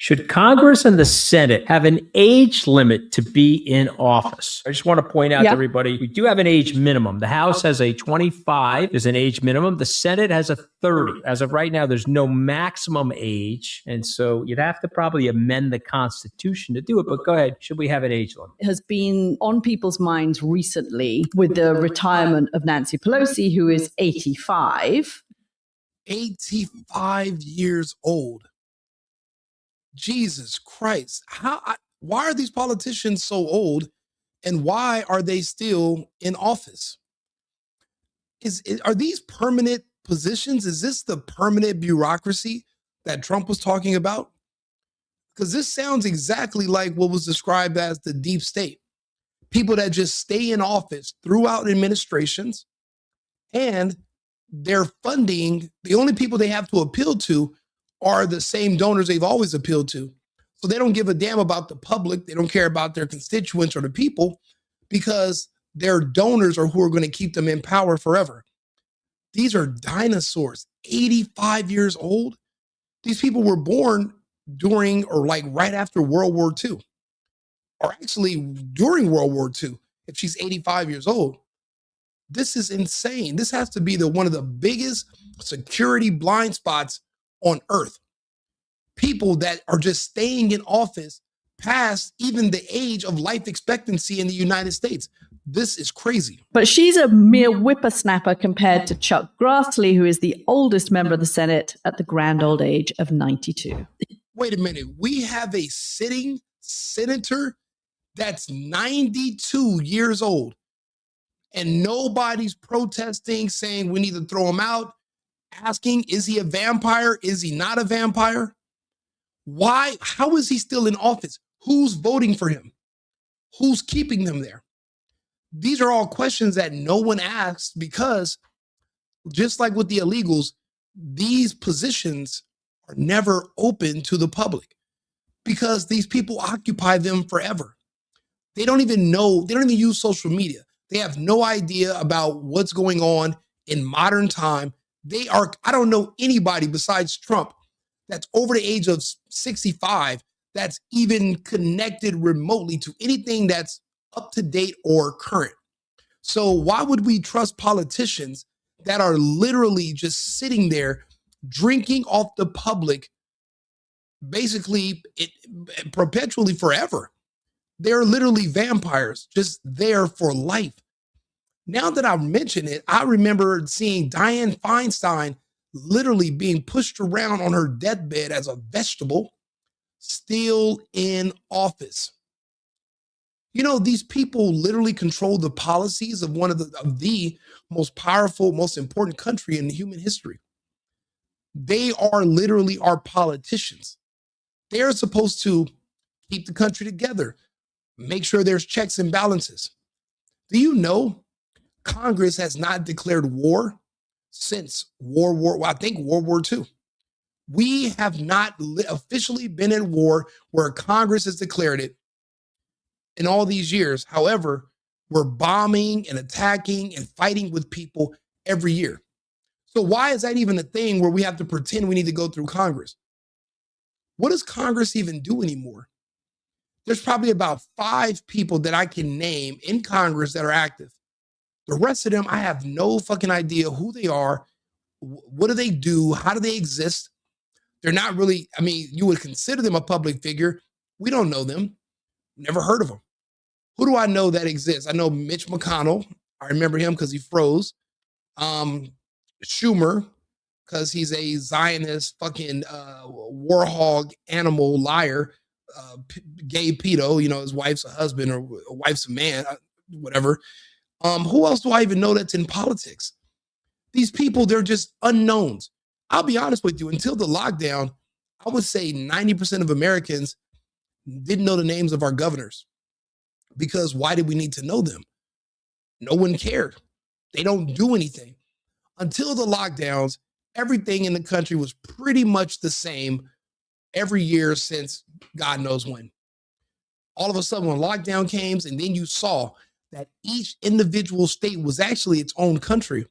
Should Congress and the Senate have an age limit to be in office? I just want to point out to everybody, we do have an age minimum. The House has a 25 is an age minimum. The Senate has a 30. As of right now, there's no maximum age. And so you'd have to probably amend the Constitution to do it. But go ahead. Should we have an age limit? Has been on people's minds recently with the retirement of Nancy Pelosi, who is 85. 85 years old. Jesus Christ. Why are these politicians so old, and why are they still in office? Are these permanent positions? Is this the permanent bureaucracy that Trump was talking about? Because this sounds exactly like what was described as the deep state. People that just stay in office throughout administrations, and their funding, the only people they have to appeal to are the same donors they've always appealed to. So they don't give a damn about the public. They don't care about their constituents or the people, because their donors are who are going to keep them in power forever. These are dinosaurs, 85 years old. These people were born during or like right after World War II, or actually during World War II, if she's 85 years old. This is insane. This has to be one of the biggest security blind spots on earth. People that are just staying in office past even the age of life expectancy in the United States. This is crazy. But she's a mere whippersnapper compared to Chuck Grassley, who is the oldest member of the Senate at the grand old age of 92. Wait a minute. We have a sitting senator that's 92 years old, and nobody's protesting, saying we need to throw him out, asking, is he a vampire? Is he not a vampire? Why? How is he still in office? Who's voting for him? Who's keeping them there? These are all questions that no one asks, because just like with the illegals, these positions are never open to the public, because these people occupy them forever. They don't even know, they don't even use social media. They have no idea about what's going on in modern time. I don't know anybody besides Trump that's over the age of 65 that's even connected remotely to anything that's up to date or current. So why would we trust politicians that are literally just sitting there drinking off the public, basically perpetually forever? They're literally vampires, just there for life. Now that I mention it, I remember seeing Dianne Feinstein literally being pushed around on her deathbed as a vegetable, still in office. You know, these people literally control the policies of one of the most powerful, most important country in human history. They are literally our politicians. They're supposed to keep the country together, make sure there's checks and balances. Do you know Congress has not declared war since World War II. We have not officially been in war where Congress has declared it in all these years. However, we're bombing and attacking and fighting with people every year. So why is that even a thing where we have to pretend we need to go through Congress? What does Congress even do anymore? There's probably about 5 people that I can name in Congress that are active. The rest of them, I have no fucking idea who they are. What do they do? How do they exist? They're not really, I mean, you would consider them a public figure. We don't know them. Never heard of them. Who do I know that exists? I know Mitch McConnell. I remember him because he froze. Schumer, because he's a Zionist fucking war hog, animal, liar, gay pedo. You know, his wife's a husband or a wife's a man, whatever. Who else do I even know that's in politics? These people, they're just unknowns. I'll be honest with you, until the lockdown, I would say 90% of Americans didn't know the names of our governors. Because why did we need to know them? No one cared. They don't do anything. Until the lockdowns, everything in the country was pretty much the same every year since God knows when. All of a sudden, when lockdown came, and then you saw that each individual state was actually its own country,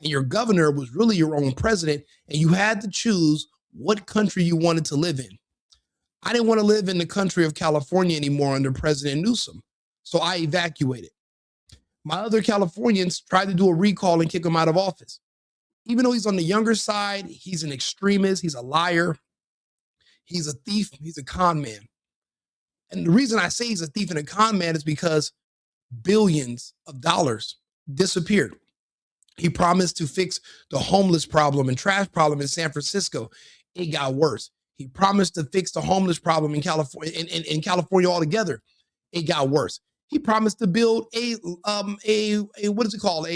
and your governor was really your own president, and you had to choose what country you wanted to live in. I didn't want to live in the country of California anymore under President Newsom. So I evacuated. My other Californians tried to do a recall and kick him out of office. Even though he's on the younger side, he's an extremist, he's a liar, he's a thief, he's a con man. And the reason I say he's a thief and a con man is because billions of dollars disappeared. He promised to fix the homeless problem and trash problem in San Francisco. It got worse. He promised to fix the homeless problem in California, in California altogether. It got worse. He promised to build a what is it called?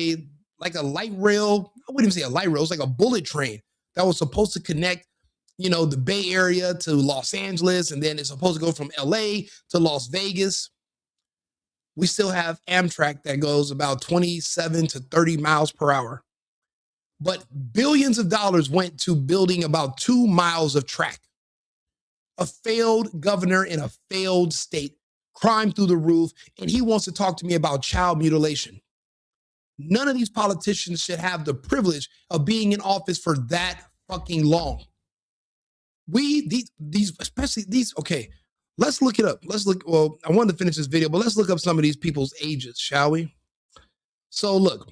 Like a light rail. I wouldn't even say a light rail. It's like a bullet train that was supposed to connect, the Bay Area to Los Angeles, and then it's supposed to go from LA to Las Vegas. We still have Amtrak that goes about 27 to 30 miles per hour. But billions of dollars went to building about 2 miles of track. A failed governor in a failed state, crime through the roof, and he wants to talk to me about child mutilation. None of these politicians should have the privilege of being in office for that fucking long. Okay, let's look it up. Well, I wanted to finish this video, but let's look up some of these people's ages, shall we? So look,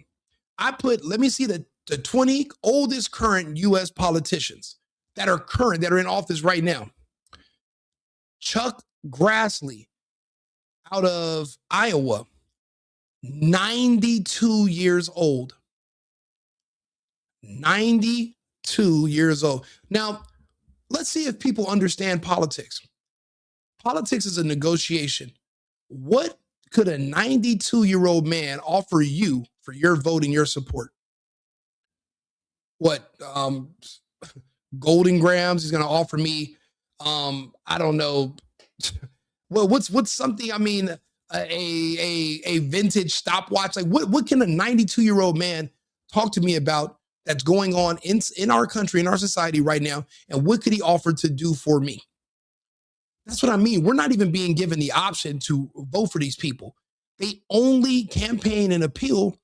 let me see the 20 oldest current U.S. politicians that are in office right now. Chuck Grassley out of Iowa, 92 years old. 92 years old. Now, let's see if people understand politics. Politics is a negotiation. What could a 92-year-old man offer you for your vote and your support? What, Golden Grams? He's going to offer me, I don't know. Well, what's something, a vintage stopwatch? Like what can a 92-year-old man talk to me about that's going on in our country, in our society right now? And what could he offer to do for me? That's what I mean. We're not even being given the option to vote for these people. They only campaign and appeal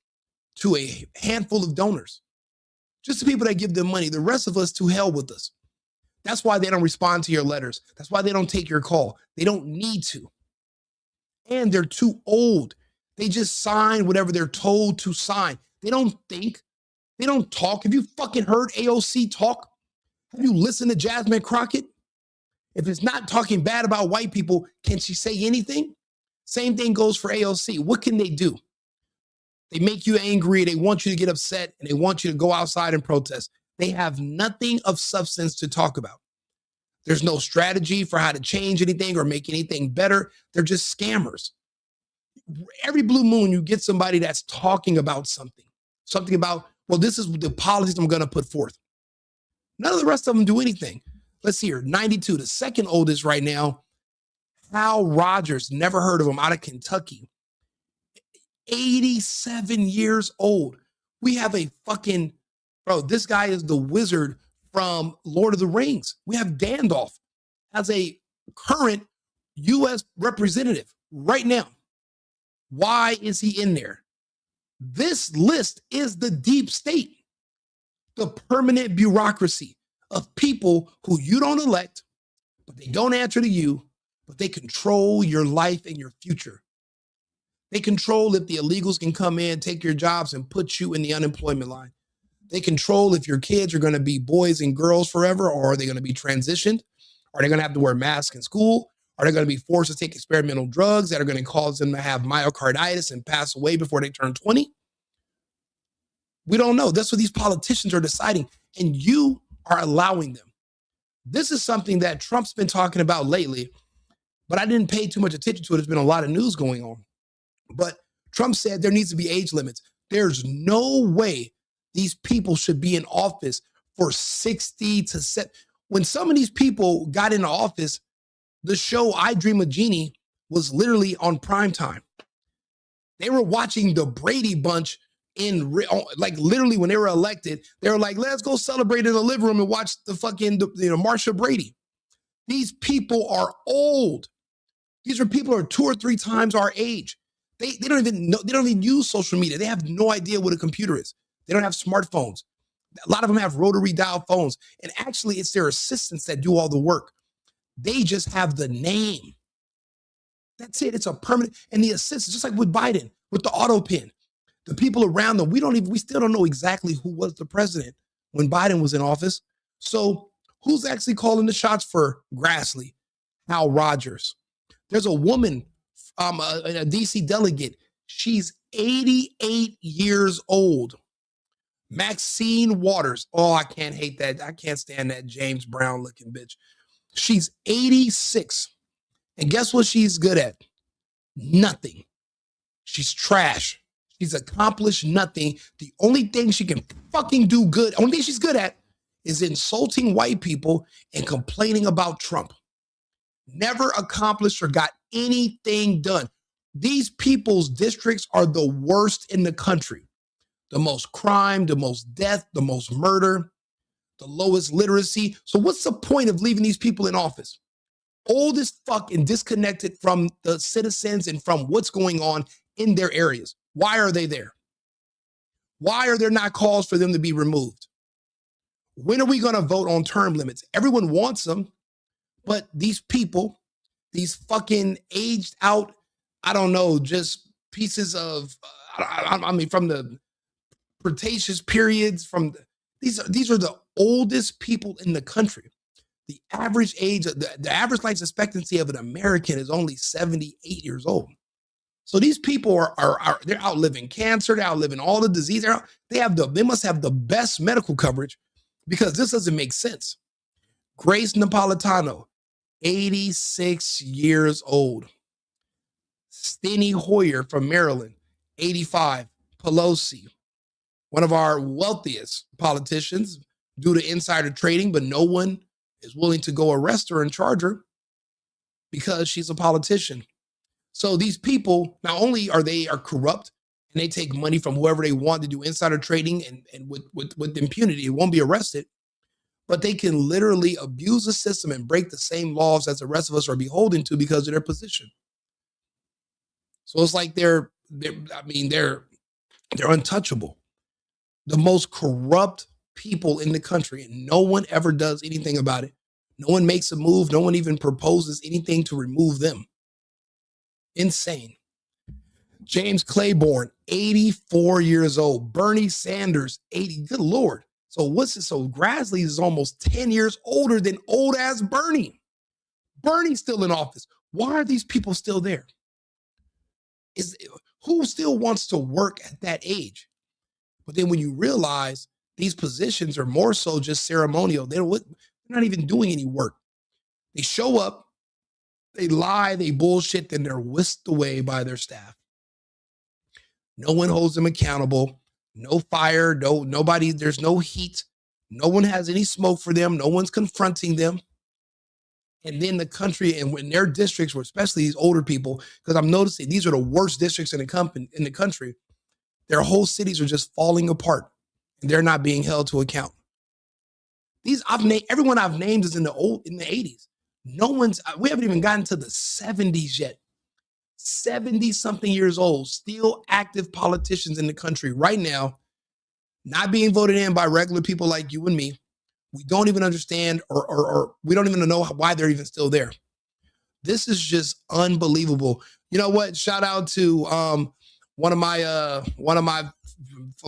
to a handful of donors. Just the people that give them money. The rest of us, to hell with us. That's why they don't respond to your letters. That's why they don't take your call. They don't need to. And they're too old. They just sign whatever they're told to sign. They don't think. They don't talk. Have you fucking heard AOC talk? Have you listened to Jasmine Crockett? If it's not talking bad about white people, can she say anything? Same thing goes for AOC. What can they do? They make you angry. They want you to get upset, and they want you to go outside and protest. They have nothing of substance to talk about. There's no strategy for how to change anything or make anything better. They're just scammers. Every blue moon, you get somebody that's talking about something about, well, this is the policies I'm going to put forth. None of the rest of them do anything. Let's see here, 92, the second oldest right now, Hal Rogers, never heard of him, out of Kentucky. 87 years old. We have a fucking, this guy is the wizard from Lord of the Rings. We have Gandalf as a current U.S. representative right now. Why is he in there? This list is the deep state, the permanent bureaucracy of people who you don't elect, but they don't answer to you, but they control your life and your future. They control if the illegals can come in, take your jobs, and put you in the unemployment line. They control if your kids are going to be boys and girls forever, or are they going to be transitioned? Are they going to have to wear masks in school? Are they going to be forced to take experimental drugs that are going to cause them to have myocarditis and pass away before they turn 20? We don't know. That's what these politicians are deciding, and you are allowing them. This is something that Trump's been talking about lately, but I didn't pay too much attention to it. There's been a lot of news going on. But Trump said there needs to be age limits. There's no way these people should be in office for 60 to 70. When some of these people got into office, the show I Dream of Jeannie was literally on prime time. They were watching the Brady Bunch literally when they were elected. They were like, let's go celebrate in the living room and watch the fucking, Marsha Brady. These people are old. These are people who are 2 or 3 times our age. They don't even know, they don't even use social media. They have no idea what a computer is. They don't have smartphones. A lot of them have rotary dial phones. And actually, it's their assistants that do all the work. They just have the name. That's it. It's a permanent. And the assistants, just like with Biden, with the auto pin, the people around them, we still don't know exactly who was the president when Biden was in office. So who's actually calling the shots for Grassley? Hal Rogers. There's a woman, a DC delegate. She's 88 years old. Maxine Waters. Oh, I can't hate that. I can't stand that James Brown looking bitch. She's 86. And guess what she's good at? Nothing. She's trash. She's accomplished nothing. The only thing she can fucking do good, only thing she's good at is insulting white people and complaining about Trump. Never accomplished or got anything done. These people's districts are the worst in the country. The most crime, the most death, the most murder, the lowest literacy. So what's the point of leaving these people in office? Old as fuck and disconnected from the citizens and from what's going on in their areas. Why are they there? Why are there not calls for them to be removed? When are we going to vote on term limits? Everyone wants them, but these people, these fucking aged out, I don't know, just pieces of, I mean, from the Cretaceous periods, these are the oldest people in the country. The average age, the average life expectancy of an American is only 78 years old. So these people are they're outliving cancer, they're outliving all the disease. They must have the best medical coverage, because this doesn't make sense. Grace Napolitano, 86 years old. Steny Hoyer from Maryland, 85. Pelosi, one of our wealthiest politicians due to insider trading, but no one is willing to go arrest her and charge her because she's a politician. So these people, not only are corrupt and they take money from whoever they want to do insider trading and with impunity, it won't be arrested, but they can literally abuse the system and break the same laws as the rest of us are beholden to because of their position. So it's like they're untouchable. The most corrupt people in the country, and no one ever does anything about it. No one makes a move. No one even proposes anything to remove them. Insane. James Claiborne, 84 years old. Bernie Sanders, 80. Good Lord. So what's this? So Grassley is almost 10 years older than old ass Bernie. Bernie's still in office. Why are these people still there? Who still wants to work at that age? But then when you realize these positions are more so just ceremonial, they're not even doing any work. They show up, they lie, they bullshit, then they're whisked away by their staff. No one holds them accountable. No fire, nobody, there's no heat. No one has any smoke for them. No one's confronting them. And then the country, and when their districts, especially these older people, because I'm noticing these are the worst districts in the country, their whole cities are just falling apart and they're not being held to account. Everyone I've named is in the 80s. We haven't even gotten to the 70s yet. 70-something years old, still active politicians in the country right now, not being voted in by regular people like you and me. We don't even understand or we don't even know why they're even still there. This is just unbelievable. You know what? Shout out to one of my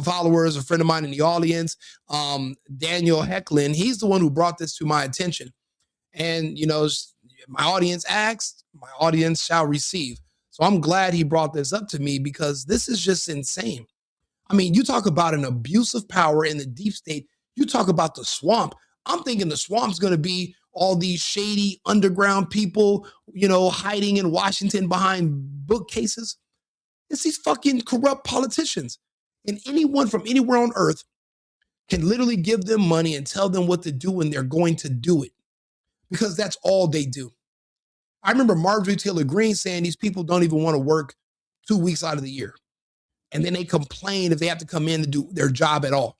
followers, a friend of mine in the audience, Daniel Hecklin. He's the one who brought this to my attention. And, my audience asked, my audience shall receive. So I'm glad he brought this up to me because this is just insane. I mean, you talk about an abuse of power in the deep state. You talk about the swamp. I'm thinking the swamp's going to be all these shady underground people, hiding in Washington behind bookcases. It's these fucking corrupt politicians. And anyone from anywhere on earth can literally give them money and tell them what to do, and they're going to do it because that's all they do. I remember Marjorie Taylor Greene saying these people don't even want to work 2 weeks out of the year. And then they complain if they have to come in to do their job at all.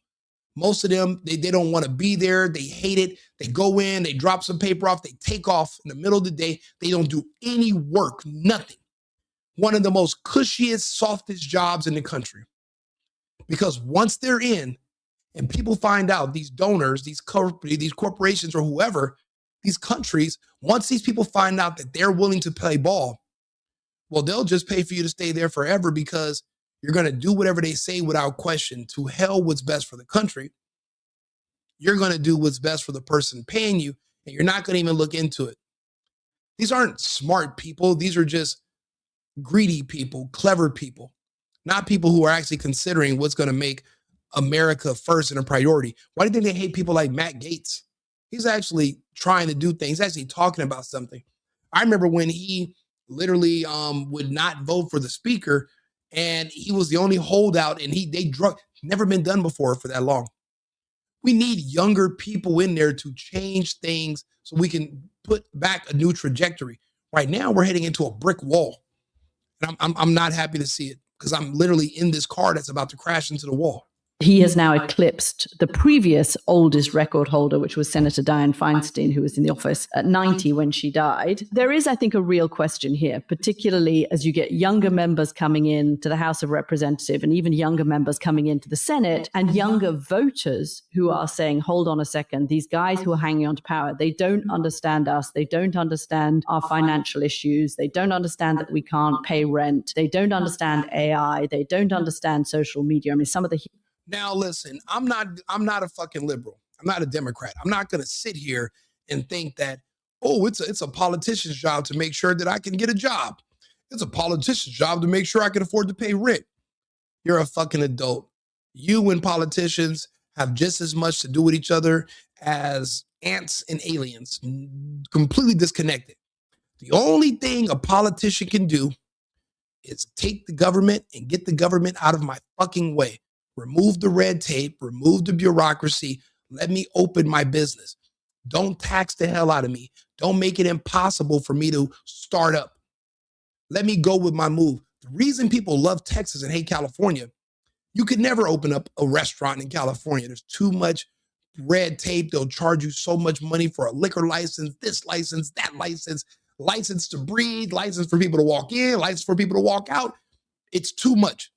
Most of them, they don't want to be there. They hate it. They go in, they drop some paper off, they take off in the middle of the day. They don't do any work, nothing. One of the most cushiest, softest jobs in the country. Because once they're in and people find out, these donors, these corporations or whoever, these countries, once these people find out that they're willing to play ball, well, they'll just pay for you to stay there forever because you're going to do whatever they say without question. To hell what's best for the country. You're going to do what's best for the person paying you, and you're not going to even look into it. These aren't smart people. These are just greedy people, clever people, not people who are actually considering what's going to make America first and a priority. Why do you think they hate people like Matt Gaetz? He's actually trying to do things, actually talking about something. I remember when he literally would not vote for the speaker, and he was the only holdout, and never been done before for that long. We need younger people in there to change things so we can put back a new trajectory. Right now, we're heading into a brick wall, and I'm not happy to see it because I'm literally in this car that's about to crash into the wall. He has now eclipsed the previous oldest record holder, which was Senator Dianne Feinstein, who was in the office at 90 when she died. There is, I think, a real question here, particularly as you get younger members coming in to the House of Representatives and even younger members coming into the Senate and younger voters who are saying, hold on a second, these guys who are hanging on to power, they don't understand us. They don't understand our financial issues. They don't understand that we can't pay rent. They don't understand AI. They don't understand social media. I mean, some of the... Now, listen, I'm not a fucking liberal. I'm not a Democrat. I'm not going to sit here and think that, oh, it's a politician's job to make sure that I can get a job. It's a politician's job to make sure I can afford to pay rent. You're a fucking adult. You and politicians have just as much to do with each other as ants and aliens, completely disconnected. The only thing a politician can do is take the government and get the government out of my fucking way. Remove the red tape, remove the bureaucracy. Let me open my business. Don't tax the hell out of me. Don't make it impossible for me to start up. Let me go with my move. The reason people love Texas and hate California, you could never open up a restaurant in California. There's too much red tape. They'll charge you so much money for a liquor license, this license, that license, license to breed, license for people to walk in, license for people to walk out. It's too much.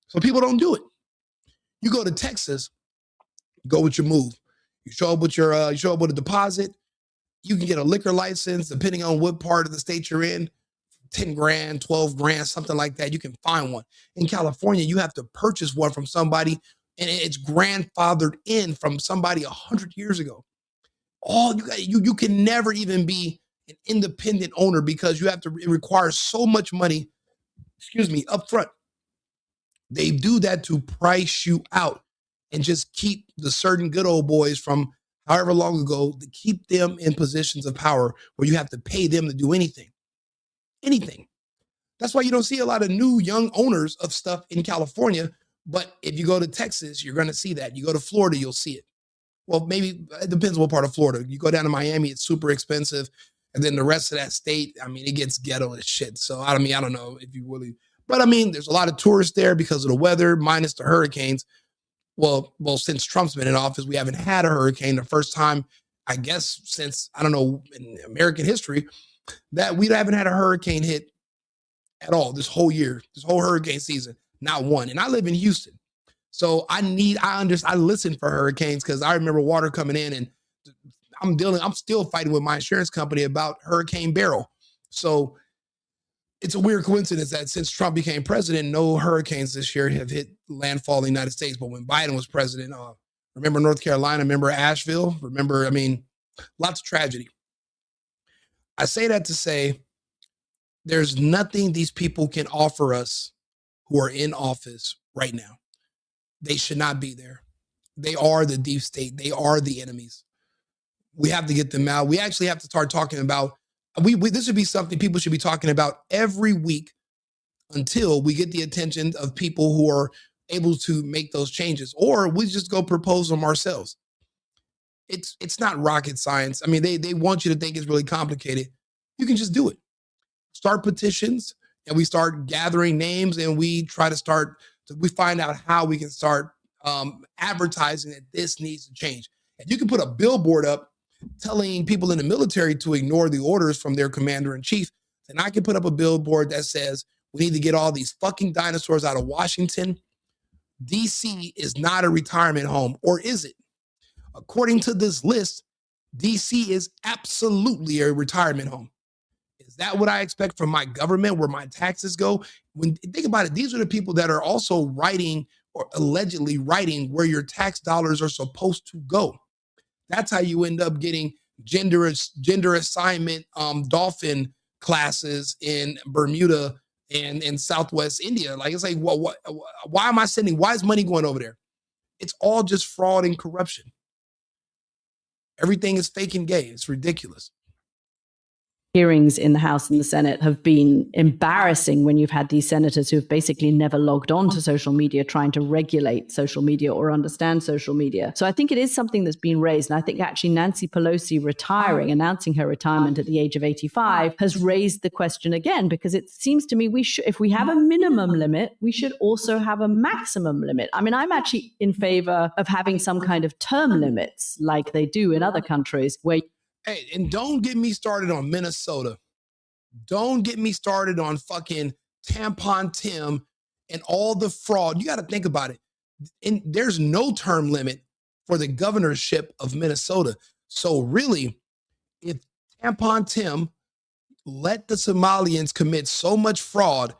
So people don't do it. You go to Texas, go with your move. You show up with a deposit. You can get a liquor license, depending on what part of the state you're in, 10 grand, 12 grand, something like that. You can find one. In California, you have to purchase one from somebody, and it's grandfathered in from somebody 100 years ago. You can never even be an independent owner because it requires so much money, up front. They do that to price you out and just keep the certain good old boys from however long ago, to keep them in positions of power where you have to pay them to do anything. Anything. That's why you don't see a lot of new young owners of stuff in California. But if you go to Texas, you're going to see that. You go to Florida, you'll see it. Well, maybe it depends what part of Florida. You go down to Miami, it's super expensive. And then the rest of that state, I mean, it gets ghetto as shit. So, I don't know if you really... But I mean, there's a lot of tourists there because of the weather, minus the hurricanes. Well, since Trump's been in office, we haven't had a hurricane. The first time, I guess, since, in American history, that we haven't had a hurricane hit at all this whole year, this whole hurricane season, not one. And I live in Houston. So I listen for hurricanes because I remember water coming in, and I'm still fighting with my insurance company about Hurricane Beryl. So it's a weird coincidence that since Trump became president, no hurricanes this year have hit landfall in the United States. But when Biden was president, remember North Carolina, remember Asheville, lots of tragedy. I say that to say there's nothing these people can offer us who are in office right now. They should not be there. They are the deep state. They are the enemies. We have to get them out. We actually have to start talking about this should be something people should be talking about every week until we get the attention of people who are able to make those changes, or we just go propose them ourselves. It's not rocket science. I mean, they want you to think it's really complicated. You can just do it. Start petitions, and we start gathering names, and we find out how we can start advertising that this needs to change. And you can put a billboard up telling people in the military to ignore the orders from their commander in chief. And I can put up a billboard that says, we need to get all these fucking dinosaurs out of Washington. DC is not a retirement home, or is it? According to this list, DC is absolutely a retirement home. Is that what I expect from my government, where my taxes go? When think about it, these are the people that are also writing or allegedly writing where your tax dollars are supposed to go. That's how you end up getting gender assignment dolphin classes in Bermuda and in Southwest India. Like, it's like, why am I sending? Why is money going over there? It's all just fraud and corruption. Everything is fake and gay. It's ridiculous. Hearings in the House and the Senate have been embarrassing when you've had these senators who have basically never logged on to social media, trying to regulate social media or understand social media. So I think it is something that's been raised. And I think actually Nancy Pelosi retiring, announcing her retirement at the age of 85, has raised the question again, because it seems to me if we have a minimum limit, we should also have a maximum limit. I mean, I'm actually in favor of having some kind of term limits like they do in other countries where... Hey, and don't get me started on Minnesota. Don't get me started on fucking Tampon Tim and all the fraud. You got to think about it. And there's no term limit for the governorship of Minnesota. So really, if Tampon Tim let the Somalians commit so much fraud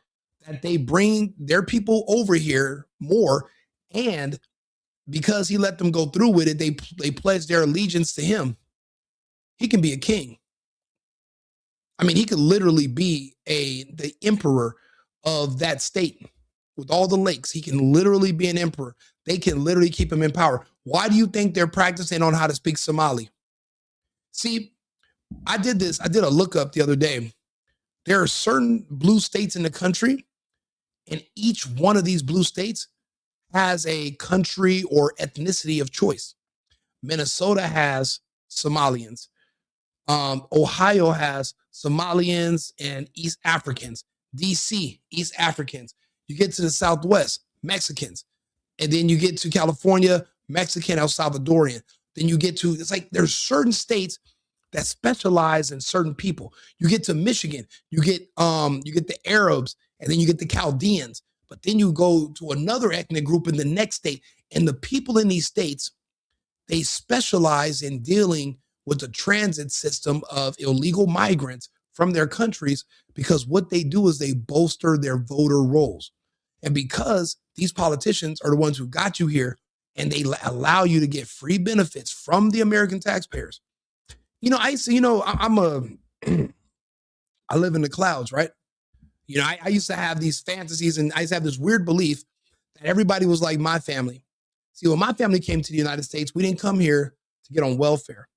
that they bring their people over here more, and because he let them go through with it, they pledge their allegiance to him, he can be a king. I mean, he could literally be the emperor of that state with all the lakes. He can literally be an emperor. They can literally keep him in power. Why do you think they're practicing on how to speak Somali? See, I did a lookup the other day. There are certain blue states in the country, and each one of these blue states has a country or ethnicity of choice. Minnesota has Somalians. Ohio has Somalians and East Africans. DC, East Africans. You get to the Southwest, Mexicans. And then you get to California, Mexican, El Salvadorian. Then you get to, it's like there's certain states that specialize in certain people. You get to Michigan, you get the Arabs, and then you get the Chaldeans. But then you go to another ethnic group in the next state. And the people in these states, they specialize in dealing with the transit system of illegal migrants from their countries, because what they do is they bolster their voter rolls. And because these politicians are the ones who got you here, and they allow you to get free benefits from the American taxpayers. You know, I live in the clouds, right? You know, I used to have these fantasies, and I used to have this weird belief that everybody was like my family. See, when my family came to the United States, we didn't come here to get on welfare.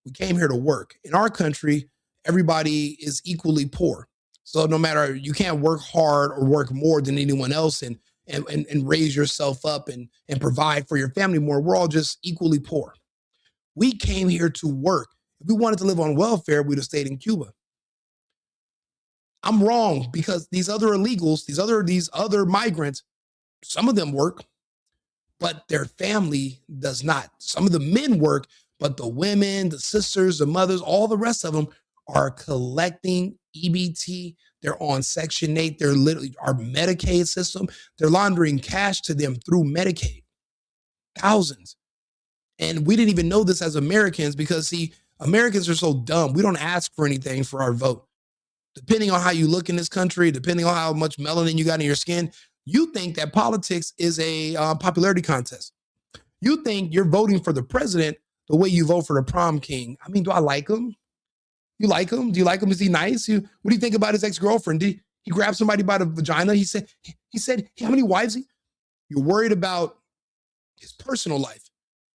We came here to work. In our country, everybody is equally poor. So no matter, you can't work hard or work more than anyone else and raise yourself up and provide for your family more. We're all just equally poor. We came here to work. If we wanted to live on welfare, we'd have stayed in Cuba. I'm wrong, because these other illegals, these other migrants, some of them work, but their family does not. Some of the men work, but the women, the sisters, the mothers, all the rest of them are collecting EBT. They're on Section 8. They're literally our Medicaid system. They're laundering cash to them through Medicaid. Thousands. And we didn't even know this as Americans, because, see, Americans are so dumb. We don't ask for anything for our vote. Depending on how you look in this country, depending on how much melanin you got in your skin, you think that politics is a popularity contest. You think you're voting for the president the way you vote for the prom king. I mean, do I like him? You like him? Do you like him? Is he nice? What do you think about his ex-girlfriend? Did he grab somebody by the vagina? He said, how many wives? You're worried about his personal life.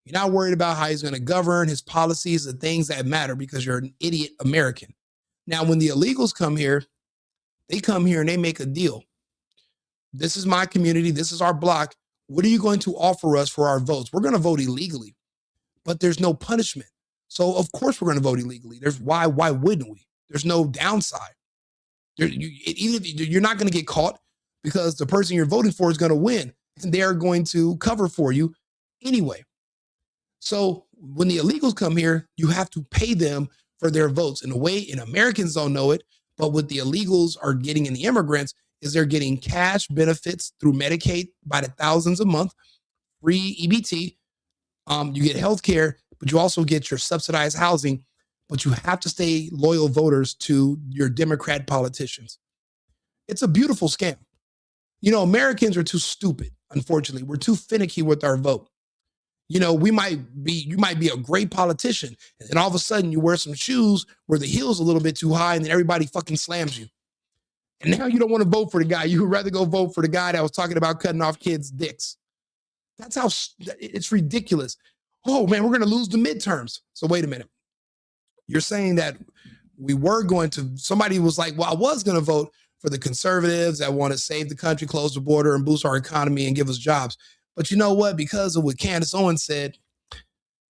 You're not worried about how he's going to govern, his policies, the things that matter, because you're an idiot American. Now, when the illegals come here, they come here and they make a deal. This is my community. This is our block. What are you going to offer us for our votes? We're going to vote illegally, but there's no punishment. So of course we're going to vote illegally. Why wouldn't we? There's no downside. You're not going to get caught, because the person you're voting for is going to win, and they are going to cover for you anyway. So when the illegals come here, you have to pay them for their votes. In a way, and Americans don't know it, but what the illegals are getting in the immigrants is they're getting cash benefits through Medicaid by the thousands a month, free EBT. You get health care, but you also get your subsidized housing, but you have to stay loyal voters to your Democrat politicians. It's a beautiful scam. You know, Americans are too stupid, unfortunately. We're too finicky with our vote. You know, you might be a great politician, and then all of a sudden you wear some shoes where the heel's a little bit too high, and then everybody fucking slams you. And now you don't want to vote for the guy. You would rather go vote for the guy that was talking about cutting off kids' dicks. That's how it's ridiculous. Oh man, we're going to lose the midterms. So wait a minute. You're saying that somebody was like, well, I was going to vote for the conservatives that want to save the country, close the border, and boost our economy and give us jobs. But you know what? Because of what Candace Owens said,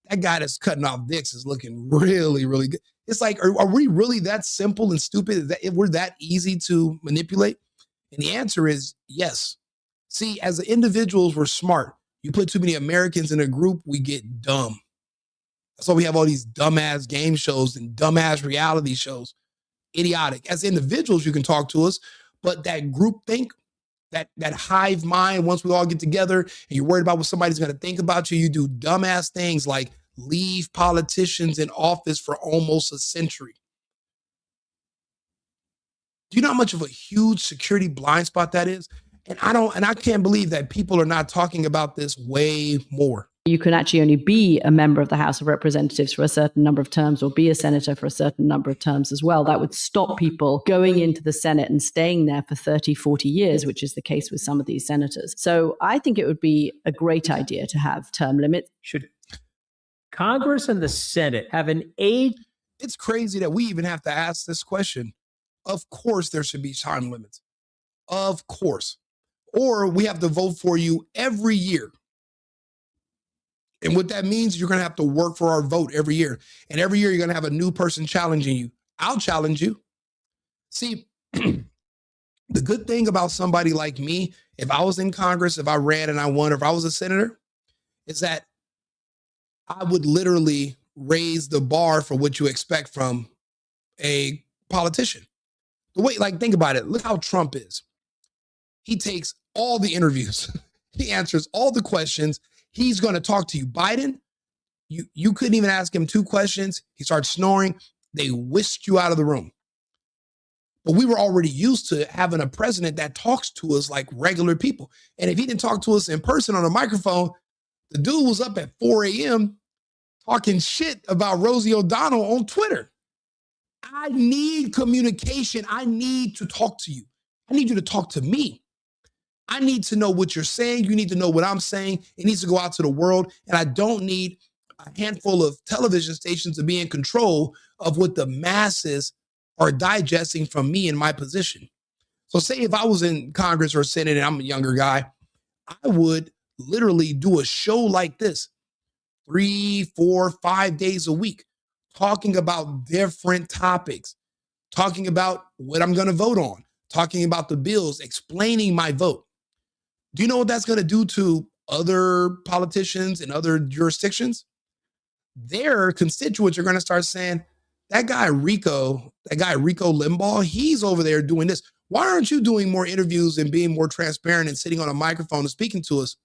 that guy that's cutting off dicks is looking really, really good. It's like, are we really that simple and stupid? If we're that easy to manipulate? And the answer is yes. See, as individuals, we're smart. You put too many Americans in a group, we get dumb. That's why we have all these dumbass game shows and dumbass reality shows. Idiotic. As individuals, you can talk to us, but that group think, that hive mind, once we all get together and you're worried about what somebody's going to think about you, you do dumbass things like leave politicians in office for almost a century. Do you know how much of a huge security blind spot that is? And I can't believe that people are not talking about this way more. You can actually only be a member of the House of Representatives for a certain number of terms, or be a senator for a certain number of terms as well. That would stop people going into the Senate and staying there for 30, 40 years, which is the case with some of these senators. So I think it would be a great idea to have term limits. Should Congress and the Senate have an age? It's crazy that we even have to ask this question. Of course, there should be time limits. Of course. Or we have to vote for you every year. And what that means, you're going to have to work for our vote every year. And every year, you're going to have a new person challenging you. I'll challenge you. See, the good thing about somebody like me, if I was in Congress, if I ran and I won, or if I was a senator, is that I would literally raise the bar for what you expect from a politician. The way, like, think about it. Look how Trump is. He takes all the interviews. He answers all the questions. He's going to talk to you. Biden, you couldn't even ask him 2 questions. He starts snoring. They whisked you out of the room. But we were already used to having a president that talks to us like regular people. And if he didn't talk to us in person on a microphone, the dude was up at 4 a.m. talking shit about Rosie O'Donnell on Twitter. I need communication. I need to talk to you. I need you to talk to me. I need to know what you're saying. You need to know what I'm saying. It needs to go out to the world. And I don't need a handful of television stations to be in control of what the masses are digesting from me in my position. So say if I was in Congress or Senate and I'm a younger guy, I would literally do a show like this 3, 4, 5 days a week, talking about different topics, talking about what I'm going to vote on, talking about the bills, explaining my vote. Do you know what that's going to do to other politicians in other jurisdictions? Their constituents are going to start saying, that guy Rico Limbaugh, he's over there doing this. Why aren't you doing more interviews and being more transparent and sitting on a microphone and speaking to us?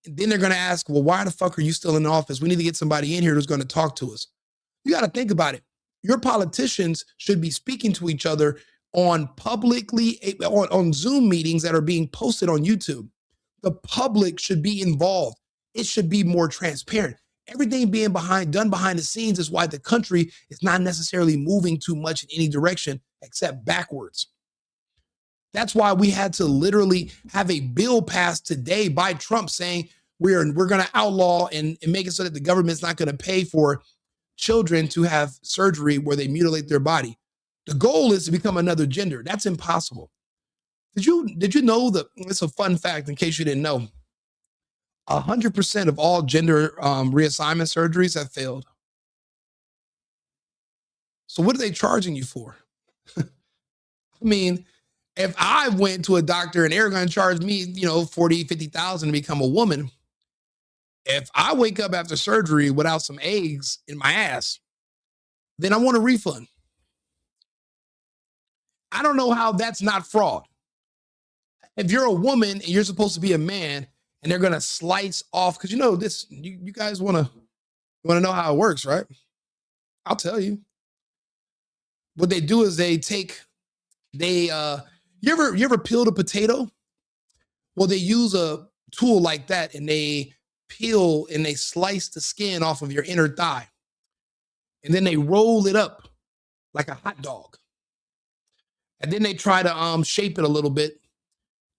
And then they're going to ask, well, why the fuck are you still in office? We need to get somebody in here who's going to talk to us. You got to think about it. Your politicians should be speaking to each other on Zoom meetings that are being posted on YouTube. The public should be involved. It should be more transparent. Everything being done behind the scenes is why the country is not necessarily moving too much in any direction except backwards. That's why we had to literally have a bill passed today by Trump saying we're going to outlaw and make it so that the government's not going to pay for children to have surgery where they mutilate their body. The goal is to become another gender. That's impossible. Did you know that? It's a fun fact in case you didn't know. 100% of all gender reassignment surgeries have failed. So what are they charging you for? I mean, if I went to a doctor and they're going to charge me, 40, 50,000 to become a woman, if I wake up after surgery without some eggs in my ass, then I want a refund. I don't know how that's not fraud. If you're a woman and you're supposed to be a man and they're going to slice off. Because you know this, you guys want to know how it works, right? I'll tell you. What they do is you ever peeled a potato? Well, they use a tool like that, and they peel and they slice the skin off of your inner thigh, and then they roll it up like a hot dog, and then they try to shape it a little bit,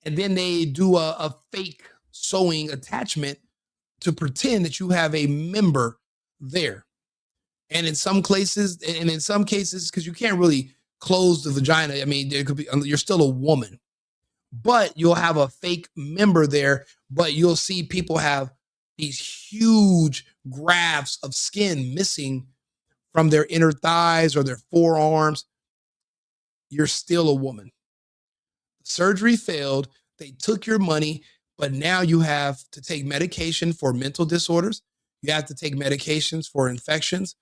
and then they do a fake sewing attachment to pretend that you have a member there. And in some cases, because you can't really close the vagina, I mean, there could be, you're still a woman, but you'll have a fake member there, but you'll see people have these huge grafts of skin missing from their inner thighs or their forearms. You're still a woman. Surgery failed. They took your money, but now you have to take medication for mental disorders. You have to take medications for infections.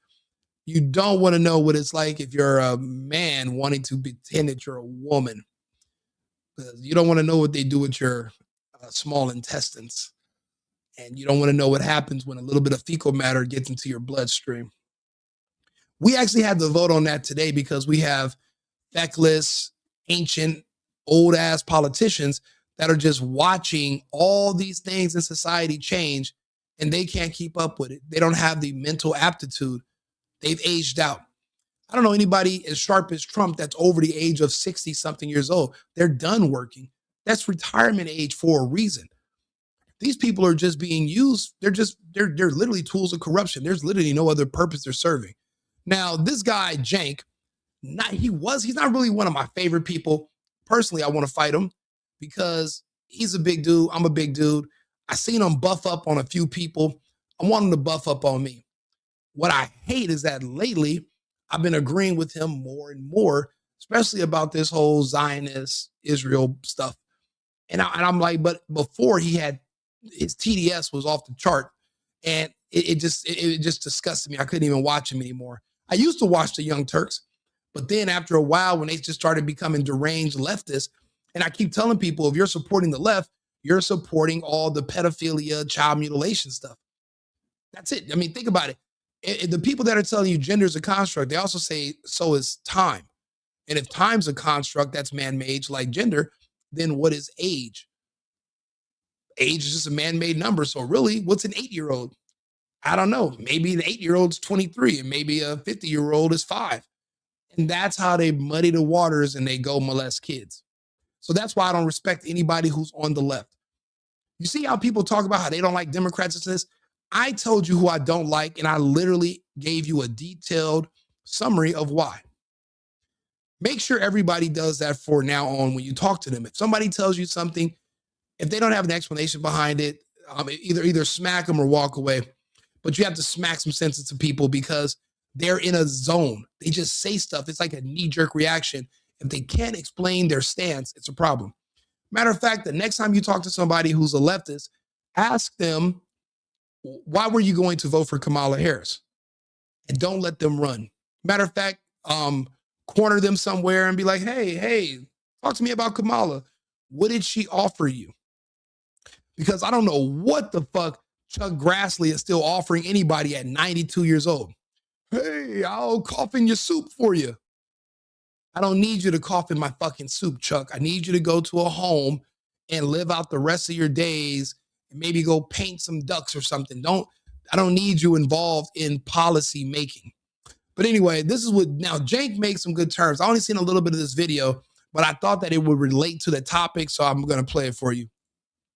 You don't want to know what it's like if you're a man wanting to pretend that you're a woman. You don't want to know what they do with your small intestines. And you don't want to know what happens when a little bit of fecal matter gets into your bloodstream. We actually had to vote on that today because we have feckless, ancient, old-ass politicians that are just watching all these things in society change, and they can't keep up with it. They don't have the mental aptitude. They've aged out. I don't know anybody as sharp as Trump that's over the age of 60-something years old. They're done working. That's retirement age for a reason. These people are just being used. They're literally tools of corruption. There's literally no other purpose they're serving. Now, this guy, Cenk, he's not really one of my favorite people. Personally, I want to fight him because he's a big dude. I'm a big dude. I seen him buff up on a few people. I want him to buff up on me. What I hate is that lately I've been agreeing with him more and more, especially about this whole Zionist Israel stuff. And I'm like, but before his TDS was off the chart, and it just disgusted me. I couldn't even watch him anymore. I used to watch the Young Turks, but then after a while, when they just started becoming deranged leftists, and I keep telling people, if you're supporting the left, you're supporting all the pedophilia, child mutilation stuff. That's it. I mean, think about it. The people that are telling you gender is a construct, they also say so is time. And if time's a construct that's man-made like gender, then what is age? Age is just a man-made number. So really, what's an 8-year-old? I don't know. Maybe an 8-year-old's 23 and maybe a 50-year-old is 5. And that's how they muddy the waters and they go molest kids. So that's why I don't respect anybody who's on the left. You see how people talk about how they don't like Democrats and this? I told you who I don't like, and I literally gave you a detailed summary of why. Make sure everybody does that for now on when you talk to them. If somebody tells you something, if they don't have an explanation behind it, either smack them or walk away. But you have to smack some sense into people because they're in a zone. They just say stuff. It's like a knee-jerk reaction. If they can't explain their stance, it's a problem. Matter of fact, the next time you talk to somebody who's a leftist, ask them, why were you going to vote for Kamala Harris? And don't let them run. Matter of fact, corner them somewhere and be like, hey, talk to me about Kamala. What did she offer you? Because I don't know what the fuck Chuck Grassley is still offering anybody at 92 years old. Hey, I'll cough in your soup for you. I don't need you to cough in my fucking soup, Chuck. I need you to go to a home and live out the rest of your days and maybe go paint some ducks or something. I don't need you involved in policy making. But anyway, this is what, now Cenk makes some good terms. I only seen a little bit of this video, but I thought that it would relate to the topic, so I'm going to play it for you.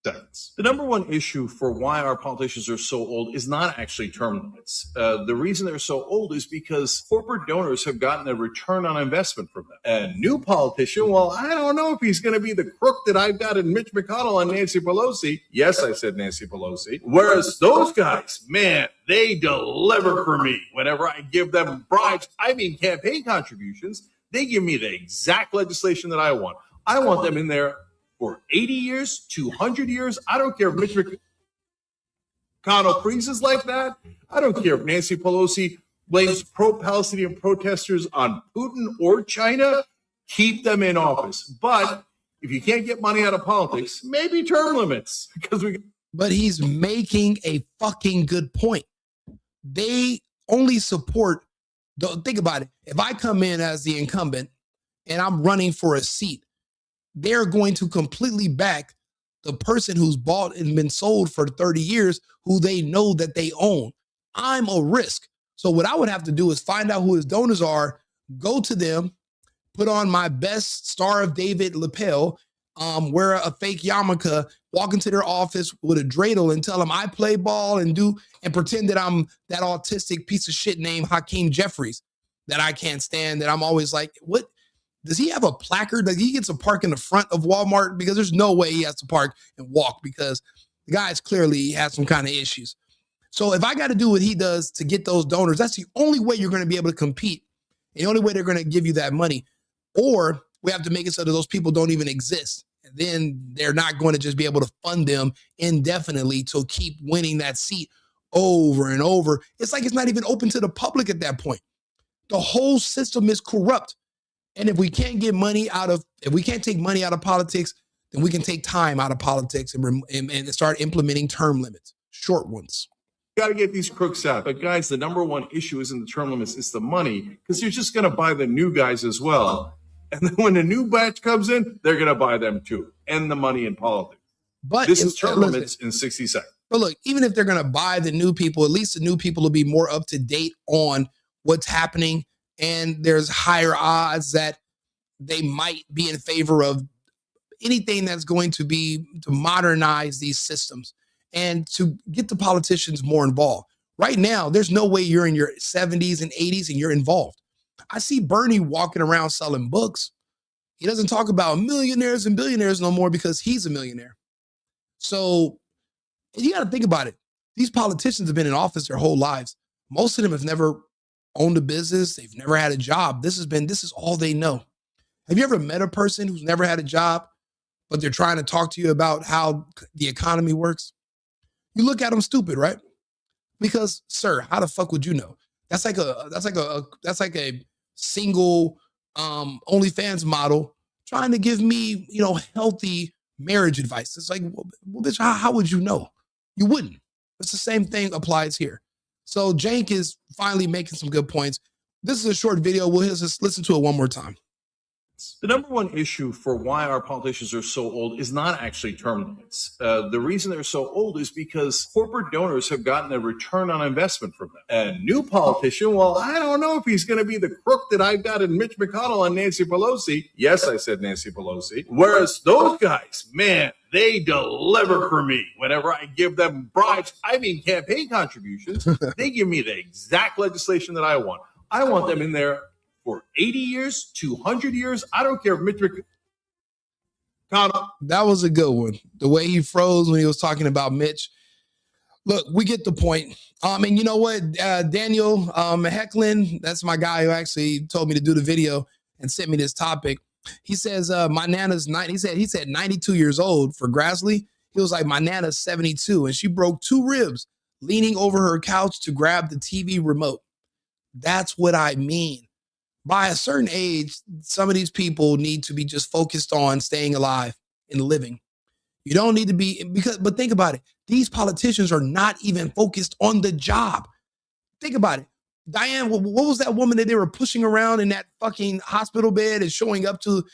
The number one issue for why our politicians are so old is not actually term limits. The reason they're so old is because corporate donors have gotten a return on investment from them. A new politician, well, I don't know if he's going to be the crook that I've got in Mitch McConnell and Nancy Pelosi. Yes, I said Nancy Pelosi. Whereas those guys, man, they deliver for me. Whenever I give them bribes, I mean campaign contributions, they give me the exact legislation that I want. I want them in there for 80 years, 200 years. I don't care if Mitch McConnell freezes like that. I don't care if Nancy Pelosi blames pro-Palestinian protesters on Putin or China. Keep them in office. But if you can't get money out of politics, maybe term limits. Because but he's making a fucking good point. They only support, think about it. If I come in as the incumbent and I'm running for a seat, they're going to completely back the person who's bought and been sold for 30 years, who they know that they own. I'm a risk. So what I would have to do is find out who his donors are, go to them, put on my best Star of David lapel, wear a fake yarmulke, walk into their office with a dreidel and tell them I play ball and pretend that I'm that autistic piece of shit named Hakeem Jeffries that I can't stand, that I'm always like, what? Does he have a placard that he gets to park in the front of Walmart? Because there's no way he has to park and walk, because the guy's clearly has some kind of issues. So if I got to do what he does to get those donors, that's the only way you're going to be able to compete. The only way they're going to give you that money. Or we have to make it so that those people don't even exist. And then they're not going to just be able to fund them indefinitely to keep winning that seat over and over. It's like it's not even open to the public at that point. The whole system is corrupt. And if we can't get money if we can't take money out of politics, then we can take time out of politics and start implementing term limits, short ones. Got to get these crooks out. But guys, the number one issue isn't the term limits, it's the money, because you're just going to buy the new guys as well. And then when the new batch comes in, they're going to buy them too. And the money in politics. But this is term limits in 60 seconds. But look, even if they're going to buy the new people, at least the new people will be more up to date on what's happening. And there's higher odds that they might be in favor of anything that's going to be to modernize these systems and to get the politicians more involved. Right now, there's no way you're in your 70s and 80s and you're involved. I see Bernie walking around selling books. He doesn't talk about millionaires and billionaires no more because he's a millionaire. So you got to think about it. These politicians have been in office their whole lives. Most of them have never owned a business. They've never had a job. This is all they know. Have you ever met a person who's never had a job, but they're trying to talk to you about how the economy works? You look at them stupid, right? Because, sir, how the fuck would you know? That's like a single OnlyFans model trying to give me, healthy marriage advice. It's like, well bitch, how would you know? You wouldn't. It's the same thing applies here. So Jank is finally making some good points. This is a short video. We'll just listen to it one more time. The number one issue for why our politicians are so old is not actually term limits. The reason they're so old is because corporate donors have gotten a return on investment from them. A new politician, well, I don't know if he's going to be the crook that I've got in Mitch McConnell and Nancy Pelosi. Yes, I said Nancy Pelosi. Whereas those guys, man, they deliver for me. Whenever I give them bribes, campaign contributions, they give me the exact legislation that I want. I want them in there for 80 years, 200 years. I don't care if Mitch McConnell. That was a good one. The way he froze when he was talking about Mitch. Look, we get the point. And you know what? Daniel Hecklin, that's my guy who actually told me to do the video and sent me this topic. He says, my nana's 90. He said 92 years old for Grassley. He was like, my nana's 72 and she broke 2 ribs leaning over her couch to grab the TV remote. That's what I mean. By a certain age, some of these people need to be just focused on staying alive and living. You don't need to be, but think about it. These politicians are not even focused on the job. Think about it. Diane, what was that woman that they were pushing around in that fucking hospital bed and showing up to?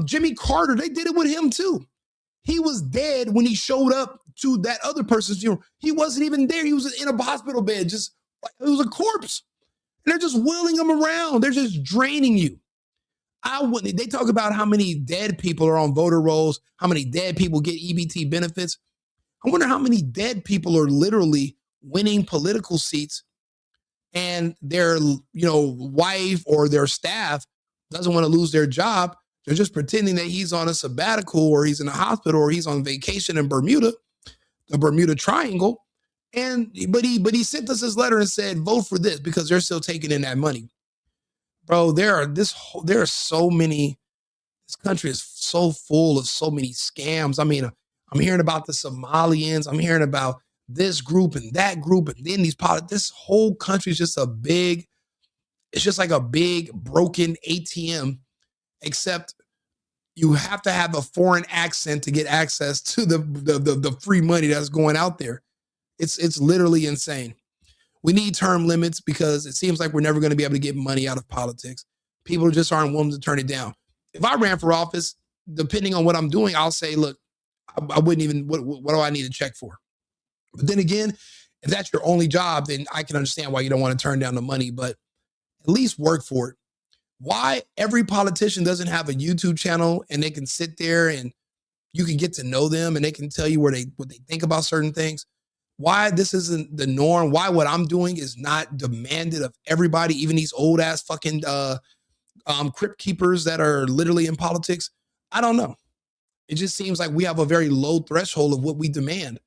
Jimmy Carter, they did it with him too. He was dead when he showed up to that other person's funeral. He wasn't even there. He was in a hospital bed, just like it was a corpse. And they're just wheeling them around. They're just draining you. They talk about how many dead people are on voter rolls, how many dead people get EBT benefits. I wonder how many dead people are literally winning political seats and their, wife or their staff doesn't want to lose their job. They're just pretending that he's on a sabbatical or he's in a hospital or he's on vacation in Bermuda, the Bermuda Triangle. But he sent us this letter and said, vote for this because they're still taking in that money. Bro, there are so many, this country is so full of so many scams. I mean, I'm hearing about the Somalians. I'm hearing about this group and that group. And then this whole country is just it's just like a big broken ATM, except You have to have a foreign accent to get access to the free money that's going out there. It's literally insane. We need term limits because it seems like we're never going to be able to get money out of politics. People just aren't willing to turn it down. If I ran for office, depending on what I'm doing, I'll say, look, I wouldn't even, what do I need to check for? But then again, if that's your only job, then I can understand why you don't want to turn down the money, but at least work for it. Why every politician doesn't have a YouTube channel and they can sit there and you can get to know them and they can tell you what they think about certain things. Why this isn't the norm, why what I'm doing is not demanded of everybody, even these old ass fucking crypt keepers that are literally in politics. I don't know. It just seems like we have a very low threshold of what we demand.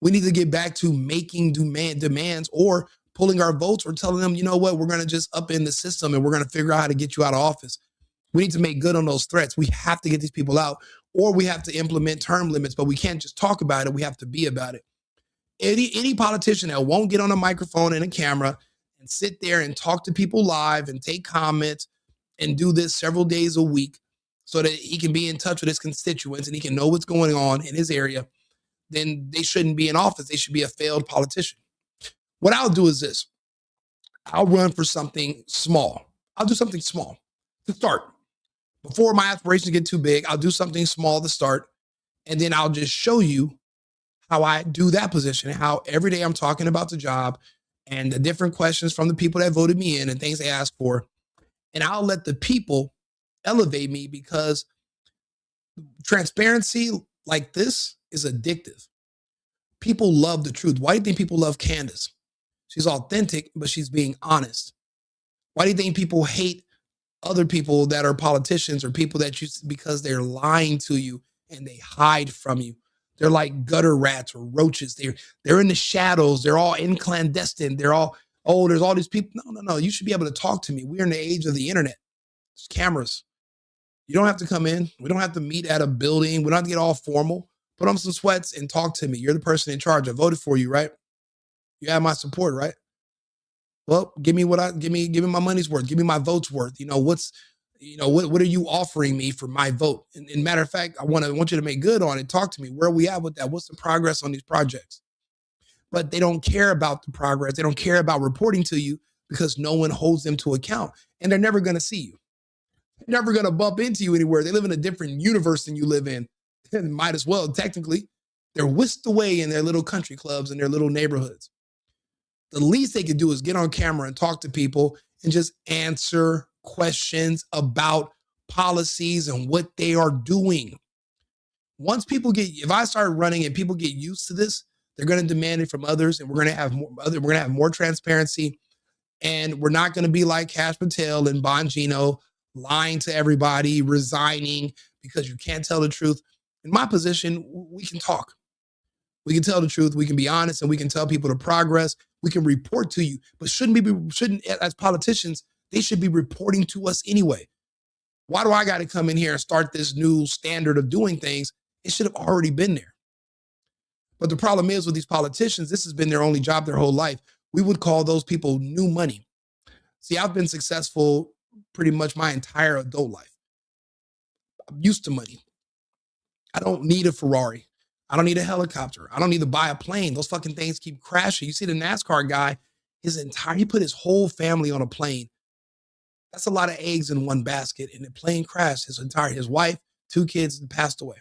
We need to get back to making demands or pulling our votes or telling them, you know what, we're going to just up in the system and we're going to figure out how to get you out of office. We need to make good on those threats. We have to get these people out, or we have to implement term limits, but we can't just talk about it. We have to be about it. Any politician that won't get on a microphone and a camera and sit there and talk to people live and take comments and do this several days a week so that he can be in touch with his constituents and he can know what's going on in his area, then they shouldn't be in office. They should be a failed politician. What I'll do is this. I'll run for something small. I'll do something small to start. Before my aspirations get too big, I'll do something small to start, and then I'll just show you how I do that position, how every day I'm talking about the job and the different questions from the people that voted me in and things they asked for. And I'll let the people elevate me because transparency like this is addictive. People love the truth. Why do you think people love Candace? She's authentic, but she's being honest. Why do you think people hate other people that are politicians or people that you, because they're lying to you and they hide from you? They're like gutter rats or roaches. They're in the shadows. They're all in clandestine. They're all, oh, there's all these people. No. You should be able to talk to me. We're in the age of the internet. There's cameras. You don't have to come in. We don't have to meet at a building. We don't have to get all formal. Put on some sweats and talk to me. You're the person in charge. I voted for you, right? You have my support, right? Well, give me my money's worth. Give me my vote's worth. What are you offering me for my vote? And matter of fact, I want you to make good on it. Talk to me. Where are we at with that? What's the progress on these projects? But they don't care about the progress. They don't care about reporting to you because no one holds them to account, and they're never going to see you. They're never going to bump into you anywhere. They live in a different universe than you live in. And might as well, technically. They're whisked away in their little country clubs and their little neighborhoods. The least they could do is get on camera and talk to people and just answer questions about policies and what they are doing. Once people if I start running and people get used to this, they're going to demand it from others, and we're going to have more transparency, and we're not going to be like Cash Patel and Bongino lying to everybody, resigning because you can't tell the truth. In my position, we can talk. We can tell the truth. We can be honest, and we can tell people the progress. We can report to you, but shouldn't as politicians, they should be reporting to us anyway. Why do I got to come in here and start this new standard of doing things? It should have already been there. But the problem is with these politicians, this has been their only job their whole life. We would call those people new money. See, I've been successful pretty much my entire adult life. I'm used to money. I don't need a Ferrari. I don't need a helicopter. I don't need to buy a plane. Those fucking things keep crashing. You see the NASCAR guy, he put his whole family on a plane. That's a lot of eggs in one basket. And the plane crashed. His wife, 2 kids passed away.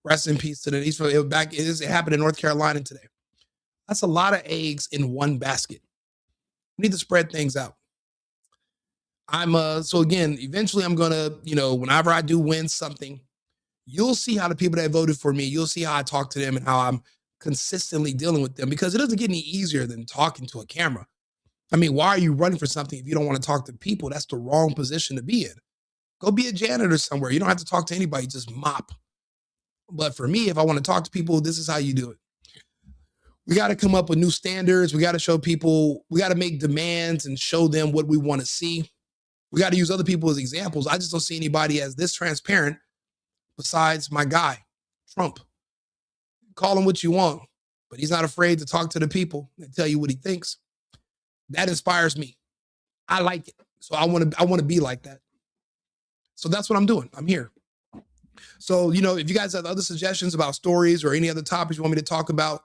Rest in peace to them. It happened in North Carolina today. That's a lot of eggs in one basket. We need to spread things out. So again, eventually I'm going to, whenever I do win something, you'll see how the people that voted for me, you'll see how I talk to them and how I'm consistently dealing with them, because it doesn't get any easier than talking to a camera. I mean, why are you running for something if you don't want to talk to people? That's the wrong position to be in. Go be a janitor somewhere. You don't have to talk to anybody, just mop. But for me, if I want to talk to people, this is how you do it. We got to come up with new standards. We got to show people, we got to make demands and show them what we want to see. We got to use other people as examples. I just don't see anybody as this transparent besides my guy, Trump. Call him what you want, but he's not afraid to talk to the people and tell you what he thinks. That inspires me. I like it. So I want to be like that. So that's what I'm doing. I'm here. So, you know, if you guys have other suggestions about stories or any other topics you want me to talk about,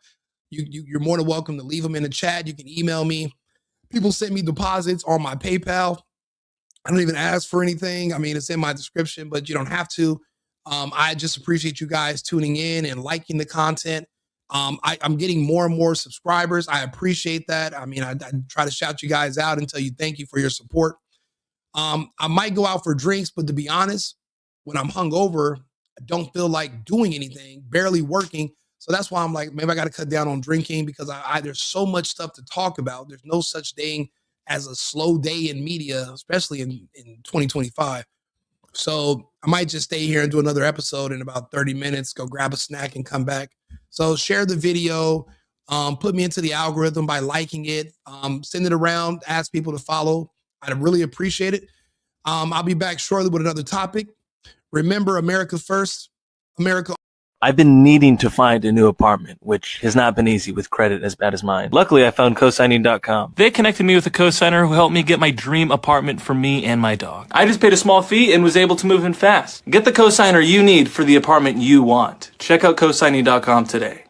you're more than welcome to leave them in the chat. You can email me. People send me deposits on my PayPal. I don't even ask for anything. I mean, it's in my description, but you don't have to. I just appreciate you guys tuning in and liking the content. I'm getting more and more subscribers. I appreciate that. I mean, I try to shout you guys out and tell you thank you for your support. I might go out for drinks, but to be honest, when I'm hungover, I don't feel like doing anything, barely working. So that's why I'm like, maybe I got to cut down on drinking because there's so much stuff to talk about. There's no such thing as a slow day in media, especially in 2025. So I might just stay here and do another episode in about 30 minutes, go grab a snack and come back. So share the video, put me into the algorithm by liking it, send it around, ask people to follow. I'd really appreciate it. I'll be back shortly with another topic. Remember, America first, America. I've been needing to find a new apartment, which has not been easy with credit as bad as mine. Luckily, I found cosigning.com. They connected me with a cosigner who helped me get my dream apartment for me and my dog. I just paid a small fee and was able to move in fast. Get the cosigner you need for the apartment you want. Check out cosigning.com today.